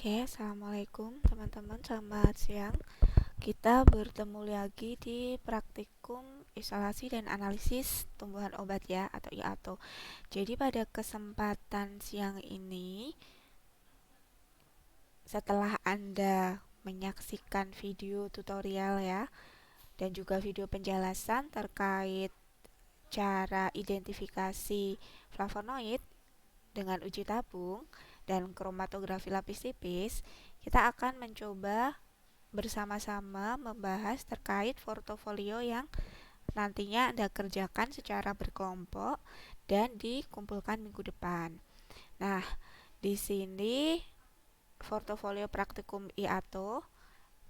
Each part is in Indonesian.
Oke, assalamualaikum teman-teman, selamat siang. Kita bertemu lagi di praktikum isolasi dan analisis tumbuhan obat ya, atau IATO. Jadi pada kesempatan siang ini, setelah Anda menyaksikan video tutorial ya, dan juga video penjelasan terkait cara identifikasi flavonoid dengan uji tabung dan kromatografi lapis tipis, kita akan mencoba bersama-sama membahas terkait portofolio yang nantinya Anda kerjakan secara berkelompok dan dikumpulkan minggu depan. Nah, di sini portofolio praktikum IATO,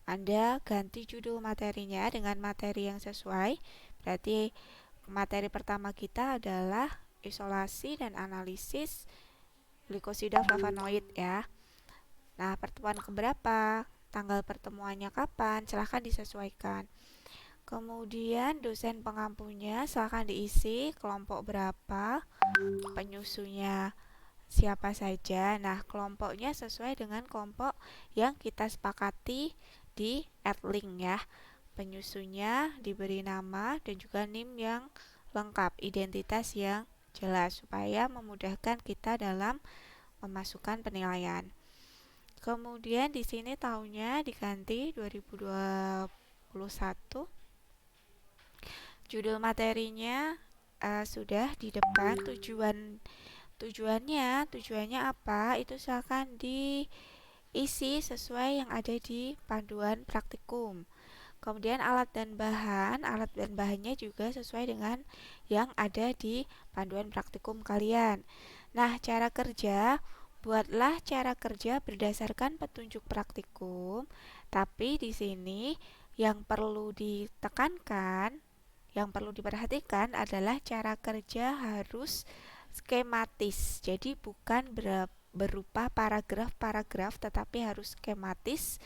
Anda ganti judul materinya dengan materi yang sesuai. Berarti materi pertama kita adalah isolasi dan analisis glikosida flavonoid ya. Nah, pertemuan keberapa? Tanggal pertemuannya kapan? Silahkan disesuaikan. Kemudian dosen pengampunya silahkan diisi kelompok berapa, penyusunya siapa saja. Nah, kelompoknya sesuai dengan kelompok yang kita sepakati di @link ya. Penyusunya diberi nama dan juga NIM yang lengkap, identitas yang jelas supaya memudahkan kita dalam memasukkan penilaian. Kemudian di sini tahunnya diganti 2021. Judul materinya sudah di depan. Tujuannya apa? Itu silahkan diisi sesuai yang ada di panduan praktikum. Kemudian alat dan bahannya juga sesuai dengan yang ada di panduan praktikum kalian. Nah, cara kerja, buatlah cara kerja berdasarkan petunjuk praktikum, tapi di sini yang perlu ditekankan, yang perlu diperhatikan adalah cara kerja harus skematis. Jadi bukan berupa paragraf-paragraf, tetapi harus skematis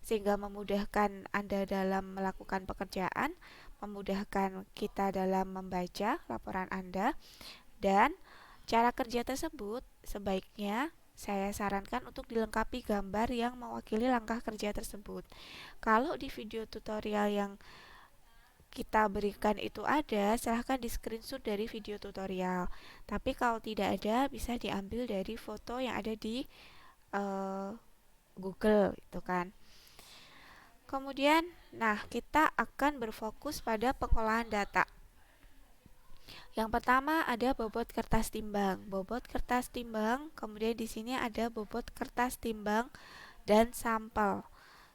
sehingga memudahkan Anda dalam melakukan pekerjaan, memudahkan kita dalam membaca laporan Anda, dan cara kerja tersebut sebaiknya saya sarankan untuk dilengkapi gambar yang mewakili langkah kerja tersebut. Kalau di video tutorial yang kita berikan itu ada, silahkan di screenshot dari video tutorial. Tapi kalau tidak ada, bisa diambil dari foto yang ada di Google itu kan. Kemudian, nah kita akan berfokus pada pengolahan data. Yang pertama ada bobot kertas timbang. Kemudian di sini ada bobot kertas timbang dan sampel.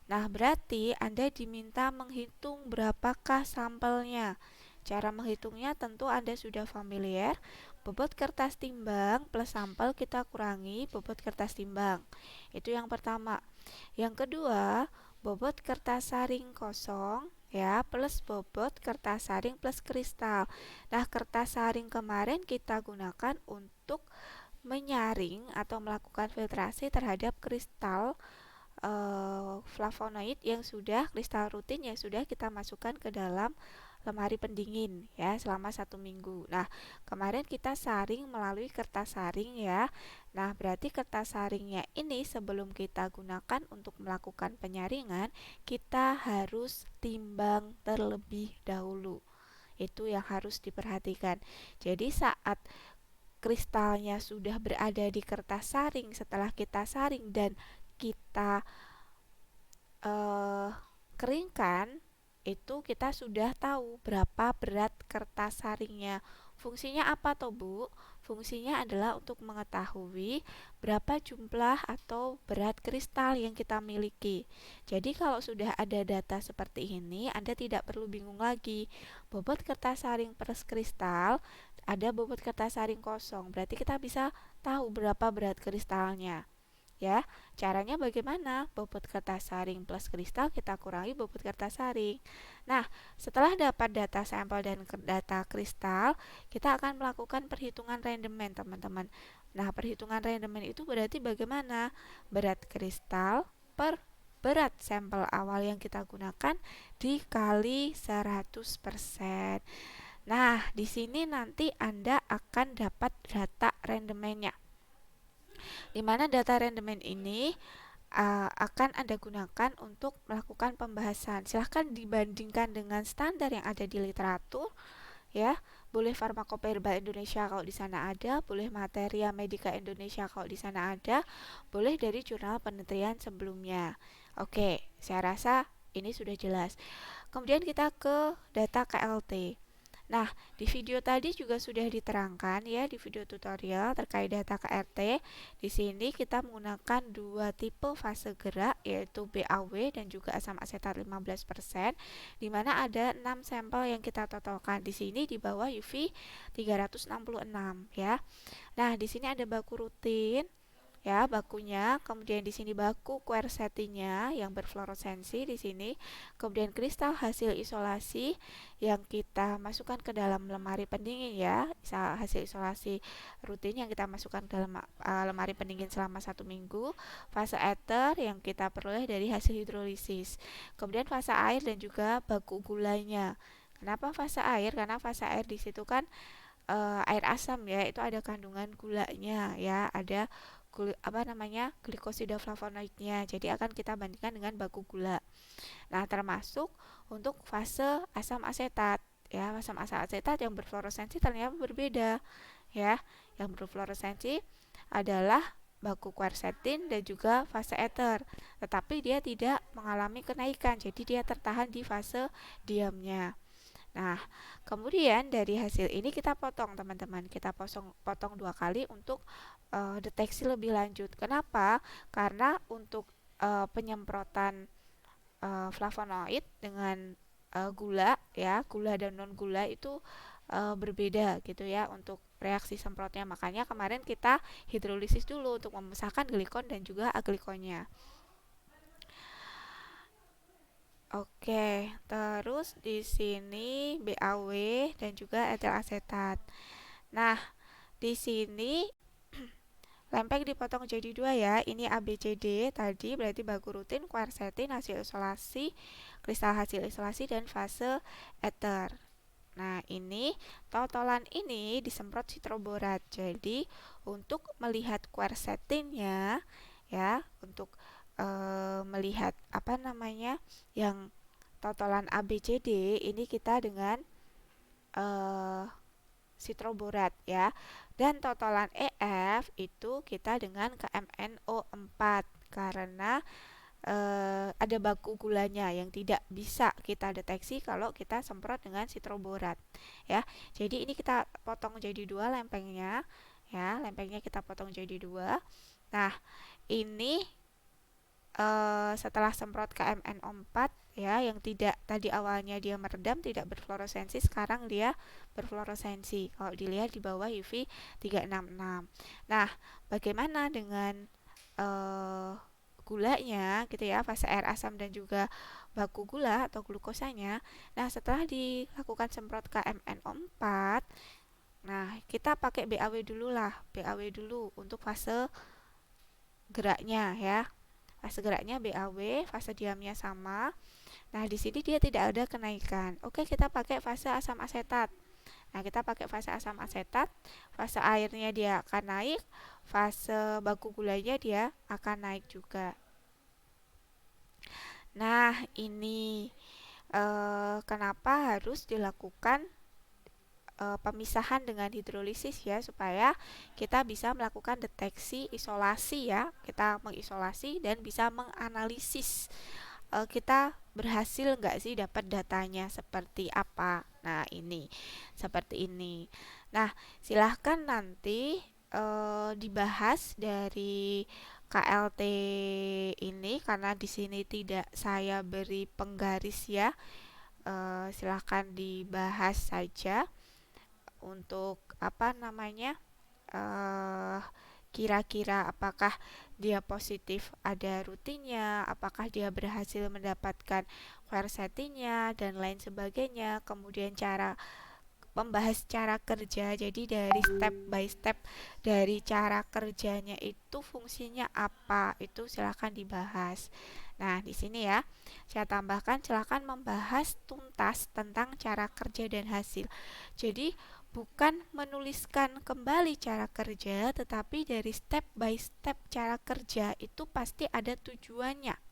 Nah, berarti Anda diminta menghitung berapakah sampelnya. Cara menghitungnya tentu Anda sudah familiar. Bobot kertas timbang plus sampel kita kurangi bobot kertas timbang. Itu yang pertama. Yang kedua, bobot kertas saring kosong ya plus bobot kertas saring plus kristal. Nah, kertas saring kemarin kita gunakan untuk menyaring atau melakukan filtrasi terhadap kristal flavonoid yang sudah kristal rutin yang sudah kita masukkan ke dalam lemari pendingin ya selama 1 minggu. Nah, kemarin kita saring melalui kertas saring ya. Nah, berarti kertas saringnya ini sebelum kita gunakan untuk melakukan penyaringan, kita harus timbang terlebih dahulu. Itu yang harus diperhatikan. Jadi saat kristalnya sudah berada di kertas saring setelah kita saring dan kita keringkan, itu kita sudah tahu berapa berat kertas saringnya. Fungsinya apa toh Bu? Fungsinya adalah untuk mengetahui berapa jumlah atau berat kristal yang kita miliki. Jadi kalau sudah ada data seperti ini, Anda tidak perlu bingung lagi. Bobot kertas saring per kristal, ada bobot kertas saring kosong. Berarti kita bisa tahu berapa berat kristalnya. Ya, caranya bagaimana? Bobot kertas saring plus kristal kita kurangi bobot kertas saring. Nah, setelah dapat data sampel dan data kristal, kita akan melakukan perhitungan rendemen, teman-teman. Nah, perhitungan rendemen itu berarti bagaimana? Berat kristal per berat sampel awal yang kita gunakan dikali 100%. Nah, di sini nanti Anda akan dapat data rendemennya. Di mana data rendemen ini akan Anda gunakan untuk melakukan pembahasan. Silahkan dibandingkan dengan standar yang ada di literatur, ya. Boleh Farmakopeia Herbal Indonesia kalau di sana ada, boleh Materia Medica Indonesia kalau di sana ada, boleh dari jurnal penelitian sebelumnya. Oke, saya rasa ini sudah jelas. Kemudian kita ke data KLT. Nah, di video tadi juga sudah diterangkan ya, di video tutorial terkait data KRT. Di sini kita menggunakan dua tipe fase gerak, yaitu BAW dan juga asam asetat 15%, di mana ada 6 sampel yang kita totalkan. Di sini di bawah UV 366 ya. Nah, di sini ada baku rutin ya, bakunya. Kemudian di sini baku quercetinya yang berfluoresensi di sini. Kemudian kristal hasil isolasi yang kita masukkan ke dalam lemari pendingin ya, hasil isolasi rutin yang kita masukkan ke dalam lemari pendingin selama 1 minggu. Fase ether yang kita peroleh dari hasil hidrolisis. Kemudian fase air dan juga baku gulanya. Kenapa fase air? Karena fase air di situ kan air asam ya, itu ada kandungan gulanya ya, ada glikosida flavonoidnya. Jadi akan kita bandingkan dengan baku gula. Nah, termasuk untuk fase asam asetat ya, asam asetat yang berfluoresensi ternyata berbeda ya. Yang berfluoresensi adalah baku quercetin dan juga fase ether, tetapi dia tidak mengalami kenaikan, jadi dia tertahan di fase diamnya. Nah, kemudian dari hasil ini kita potong teman-teman, kita potong 2 kali untuk deteksi lebih lanjut. Kenapa? Karena untuk penyemprotan flavonoid dengan gula ya, gula dan non gula itu berbeda gitu ya untuk reaksi semprotnya. Makanya kemarin kita hidrolisis dulu untuk memisahkan glikon dan juga aglikonnya. Oke, terus di sini BAW dan juga etil asetat. Nah, di sini lempeng dipotong jadi 2 ya. Ini ABCD tadi berarti baku rutin, quercetin, hasil isolasi, kristal hasil isolasi dan fase ether. Nah, ini totalan ini disemprot sitroborat. Jadi, untuk melihat quercetinnya ya, untuk melihat yang totalan ABCD ini kita dengan sitroborat ya, dan totalan EF itu kita dengan KMNO4 karena ada baku gulanya yang tidak bisa kita deteksi kalau kita semprot dengan sitroborat ya. Jadi ini kita potong jadi 2 lempengnya ya, lempengnya kita potong jadi 2. Nah, ini setelah semprot KMNO4 ya, yang tidak tadi awalnya dia meredam tidak berfluoresensi, sekarang dia berfluoresensi kalau dilihat di bawah UV 366. Nah, bagaimana dengan gulanya gitu ya, fase air asam dan juga baku gula atau glukosanya? Nah, setelah dilakukan semprot KMNO4, nah kita pakai BAW dulu lah, BAW dulu untuk fase geraknya ya. Fase geraknya BAW, fase diamnya sama. Nah, di sini dia tidak ada kenaikan. Oke, kita pakai fase asam asetat. Nah, kita pakai fase asam asetat, fase airnya dia akan naik, fase baku gulanya dia akan naik juga. Nah, ini kenapa harus dilakukan pemisahan dengan hidrolisis ya, supaya kita bisa melakukan deteksi isolasi ya, kita mengisolasi dan bisa menganalisis kita berhasil nggak sih dapat datanya seperti apa. Nah, ini seperti ini. Nah, silahkan nanti dibahas dari KLT ini, karena di sini tidak saya beri penggaris ya. Silahkan dibahas saja untuk uh, kira-kira apakah dia positif ada rutinnya, apakah dia berhasil mendapatkan quercetinnya dan lain sebagainya. Kemudian membahas cara kerja, jadi dari step by step dari cara kerjanya itu fungsinya apa, itu silakan dibahas. Nah, di sini ya saya tambahkan, silakan membahas tuntas tentang cara kerja dan hasil. Jadi bukan menuliskan kembali cara kerja, tetapi dari step by step cara kerja itu pasti ada tujuannya.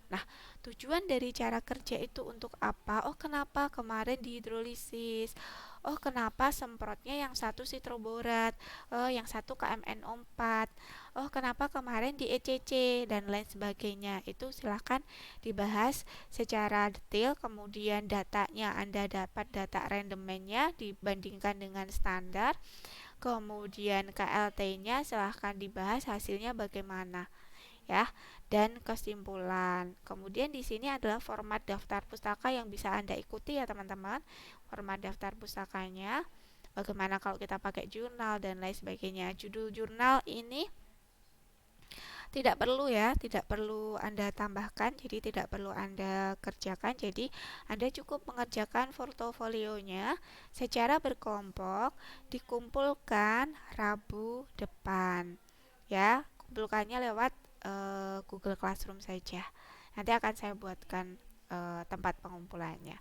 Nah, tujuan dari cara kerja itu untuk apa? Oh, kenapa kemarin dihidrolisis? Oh, kenapa semprotnya yang satu sitroborat? Oh, yang satu KMNO4? Oh, kenapa kemarin di ECC dan lain sebagainya? Itu silahkan dibahas secara detail. Kemudian datanya Anda dapat data randomnya dibandingkan dengan standar. Kemudian KLT-nya silahkan dibahas hasilnya bagaimana ya, dan kesimpulan. Kemudian di sini adalah format daftar pustaka yang bisa Anda ikuti ya teman-teman. Format daftar pustakanya, bagaimana kalau kita pakai jurnal dan lain sebagainya. Judul jurnal ini tidak perlu ya, tidak perlu Anda tambahkan, jadi tidak perlu Anda kerjakan. Jadi Anda cukup mengerjakan portofolionya secara berkelompok, dikumpulkan Rabu depan. Ya, kumpulkannya lewat Google Classroom saja. Nanti akan saya buatkan tempat pengumpulannya.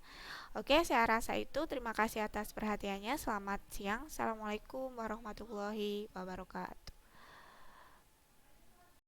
Oke, saya rasa itu. Terima kasih atas perhatiannya. Selamat siang. Assalamualaikum warahmatullahi wabarakatuh.